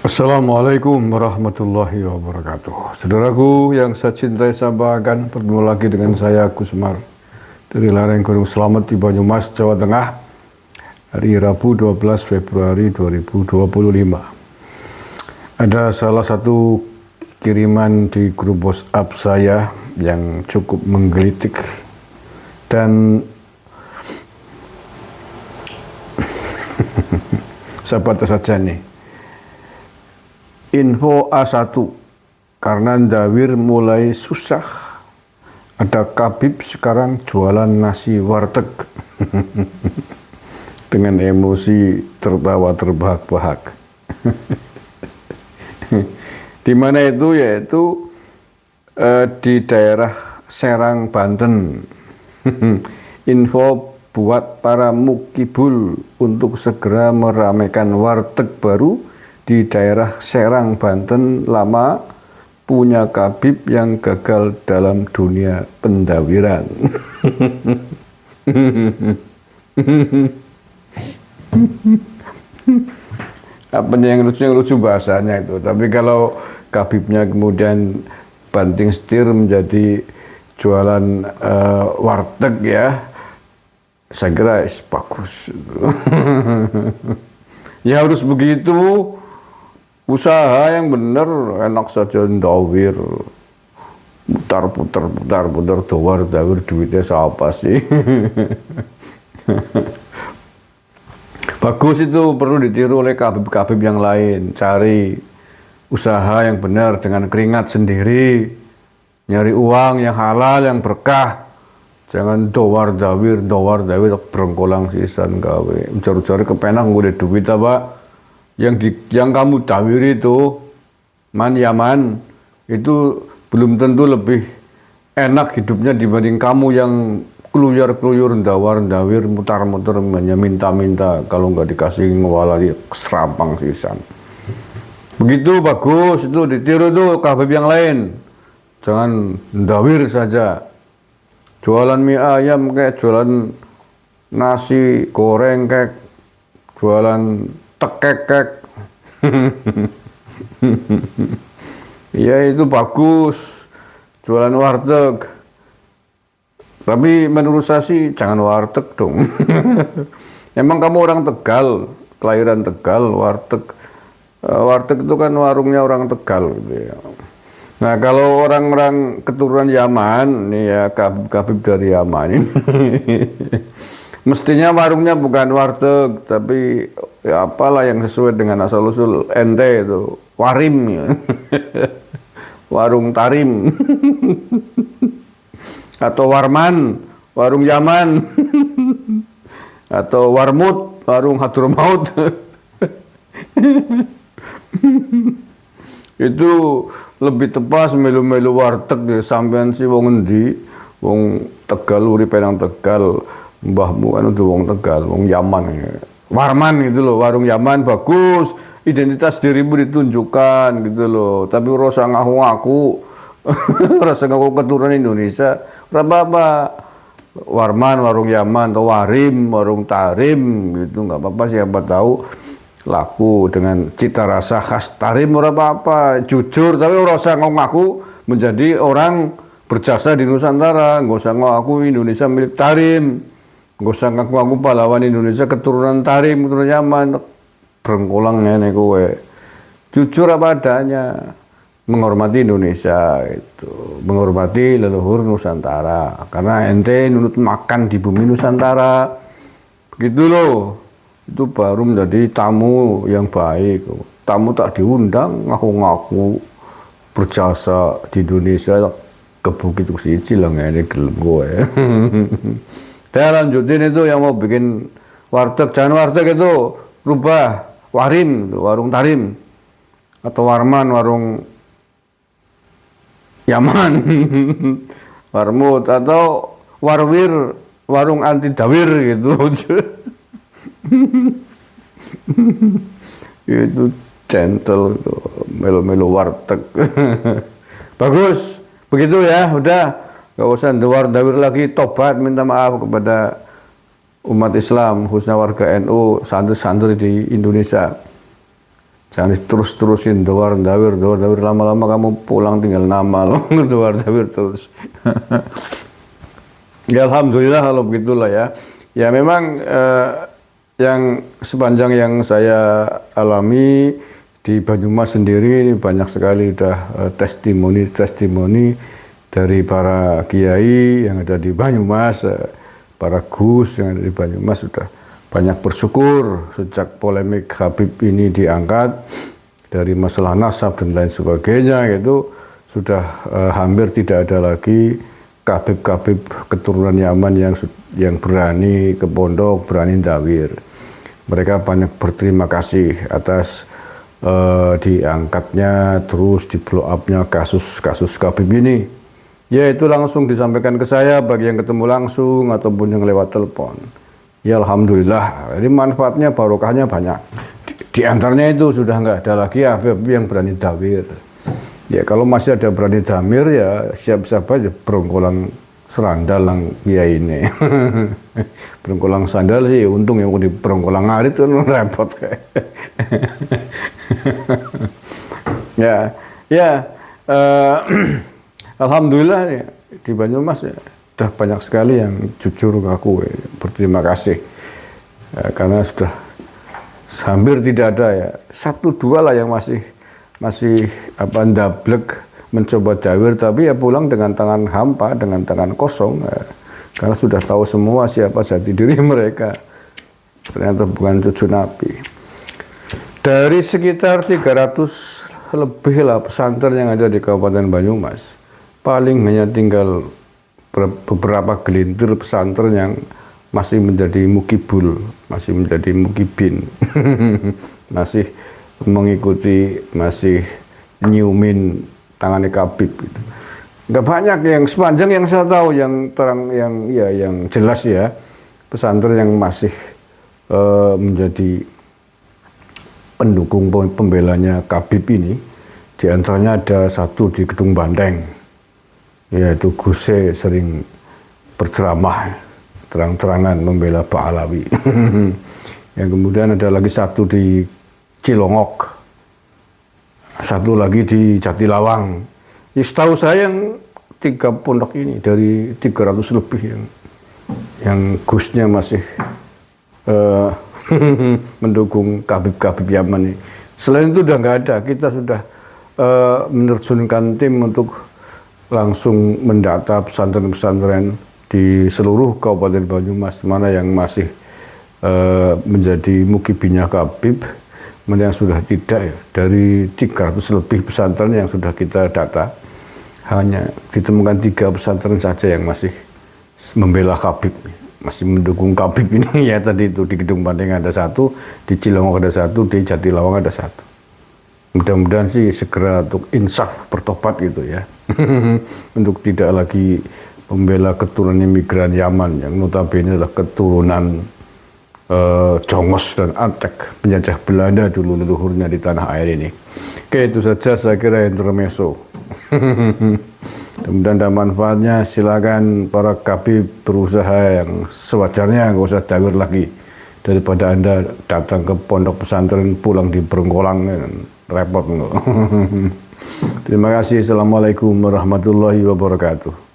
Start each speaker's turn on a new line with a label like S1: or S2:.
S1: Assalamualaikum warahmatullahi wabarakatuh. Saudaraku yang saya cintai, saya banggakan, bertemu lagi dengan saya Gusmar dari lereng Gunung Slamet di Banyumas, Jawa Tengah, hari Rabu 12 Februari 2025. Ada salah satu kiriman di grup WhatsApp saya yang cukup menggelitik dan saya baca saja nih. Info A1, karena ndawir mulai susah, ada Khabib sekarang jualan nasi warteg. Dengan emosi tertawa terbahak-bahak. Di mana itu? Yaitu di daerah Serang, Banten. Info buat para mukibul untuk segera meramaikan warteg baru di daerah Serang, Banten, lama punya Khabib yang gagal dalam dunia pendawiran. Apa yang lucu bahasanya itu. Tapi kalau Khabibnya kemudian banting setir menjadi jualan warteg, ya, saya kira bagus. Ya harus begitu. Usaha yang benar, enak saja ndawir, putar-putar dawar duitnya siapa sih? Bagus, itu perlu ditiru oleh Khabib-Khabib yang lain. Cari usaha yang benar dengan keringat sendiri, nyari uang yang halal, yang berkah. Jangan dawar dawir berengkolang sisan gawe. Ujar-ujar kepenak ngulih duit apa? Yang kamu dawiri itu man itu belum tentu lebih enak hidupnya dibanding kamu yang keluyur dawir mutar-mutar minta-minta, kalau nggak dikasih ngewalari serampang sisan. Begitu bagus, itu ditiru tuh Khabib yang lain. Jangan dawir saja, jualan mie ayam kayak, jualan nasi goreng kayak, jualan tekek. Ya itu bagus, jualan warteg. Tapi menurut saya sih jangan warteg dong. Emang kamu orang Tegal, kelahiran Tegal, warteg itu kan warungnya orang Tegal gitu ya. Nah kalau orang-orang keturunan Yaman, nih ya, Khabib dari Yaman ini. Mestinya warungnya bukan warteg, tapi ya apalah yang sesuai dengan asal-usul ente itu, warim ya. Warung tarim. Atau warman, warung Yaman. Atau warmut, warung Hadramaut. Itu lebih tepas melu-melu warteg ya. Sampean si wong endi? Wong Tegal, uripe nang Tegal. Mbahmu kan udah wong Tegal, wong Yaman. Warman gitu loh, warung Yaman bagus, identitas dirimu ditunjukkan gitu loh. Tapi rasa ngaku-ngaku, rasa ngaku keturunan Indonesia, apa-apa. Warman, warung Yaman, atau warim, warung tarim gitu, nggak apa-apa, siapa tahu laku dengan cita rasa khas tarim, ora apa-apa. Jujur, tapi rasa ngaku menjadi orang berjasa di Nusantara. Nggak usah ngaku Indonesia milik tarim. Gak usah ngaku pahlawan Indonesia keturunan tarim, keturunan Yaman, berengkolang ngene kowe. Jujur apa adanya, menghormati Indonesia itu, menghormati leluhur Nusantara. Karena ente nunut makan di bumi Nusantara, begitu loh. Itu baru menjadi tamu yang baik. Tamu tak diundang, ngaku-ngaku berjasa di Indonesia, ke Bukit Siji lah ngene gelem kowe. Saya lanjutin itu yang mau bikin warteg, jangan warteg itu rubah warim, warung tarim, atau warman, warung Yaman, warmut, atau warwir, warung anti dawir gitu. Itu gentle, melu-melu warteg. Bagus, begitu ya, udah. Gak usah dawir lagi, tobat, minta maaf kepada umat Islam, khususnya warga NU, santri-santri di Indonesia. Jangan terus-terusin dawar dawir, lama-lama kamu pulang tinggal nama loh, dawar dawir terus. Ya alhamdulillah kalau begitulah ya. Ya memang yang sepanjang yang saya alami di Banyumas sendiri banyak sekali udah testimoni dari para kiai yang ada di Banyumas, para gus yang ada di Banyumas sudah banyak bersyukur sejak polemik Habib ini diangkat dari masalah nasab dan lain sebagainya, itu sudah hampir tidak ada lagi Habib keturunan Yaman yang berani ke pondok, berani dawir. Mereka banyak berterima kasih atas diangkatnya terus di blow up-nya kasus Habib ini. Ya itu langsung disampaikan ke saya bagi yang ketemu langsung ataupun yang lewat telepon. Ya alhamdulillah, ini manfaatnya barokahnya banyak. Di antaranya itu sudah nggak ada lagi Habib yang berani dawir. Ya kalau masih ada berani damir ya siap-siap aja berongkolang serandal yang kiai ini. Berongkolang sandal sih untung yang di berongkolang ngarit itu repot kayak. Alhamdulillah ya, di Banyumas ya, sudah banyak sekali yang jujur ke aku ya, berterima kasih ya, karena sudah hampir tidak ada ya, 1-2 lah yang masih ndablek mencoba dawir tapi ya pulang dengan tangan hampa, dengan tangan kosong ya, karena sudah tahu semua siapa jati diri mereka, ternyata bukan cucu Nabi. Dari sekitar 300 lebih lah pesantren yang ada di Kabupaten Banyumas, paling hanya tinggal beberapa gelintir pesantren yang masih menjadi mukibul, masih menjadi mukibin, masih mengikuti, masih nyiumin tangannya Habib. Gitu. Nggak banyak yang sepanjang yang saya tahu, yang terang, yang jelas ya, pesantren yang masih menjadi pendukung pembelanya Habib ini, di antaranya ada satu di Gedung Banteng. Yaitu Guse sering berceramah terang-terangan membela Pak Alawi. Yang kemudian ada lagi satu di Cilongok, satu lagi di Jatilawang. Ya, setahu saya yang 3 pondok ini dari 300 lebih yang gusnya masih mendukung Habib Yaman ini. Selain itu udah nggak ada. Kita sudah menerjunkan tim untuk langsung mendata pesantren-pesantren di seluruh Kabupaten Banyumas, mana yang masih menjadi mukibinnya Habib, mana yang sudah tidak ya. Dari 300 lebih pesantren yang sudah kita data, hanya ditemukan 3 pesantren saja yang masih membela Habib, masih mendukung Habib ini. Ya tadi itu di Gedung Banteng ada satu, di Cilongok ada satu, di Jatilawang ada satu. Mudah-mudahan sih segera untuk insaf bertobat gitu ya. Untuk tidak lagi membela keturunan imigran Yaman yang notabene adalah keturunan Jongos dan Antek, penjajah Belanda dulu leluhurnya di tanah air ini. Oke, itu saja saya kira intermezzo. Mudah-mudahan ada manfaatnya. Silakan para Habib berusaha yang sewajarnya, nggak usah dawir lagi. Daripada Anda datang ke pondok pesantren pulang di berengkolang, repot. Terima kasih. Assalamualaikum warahmatullahi wabarakatuh.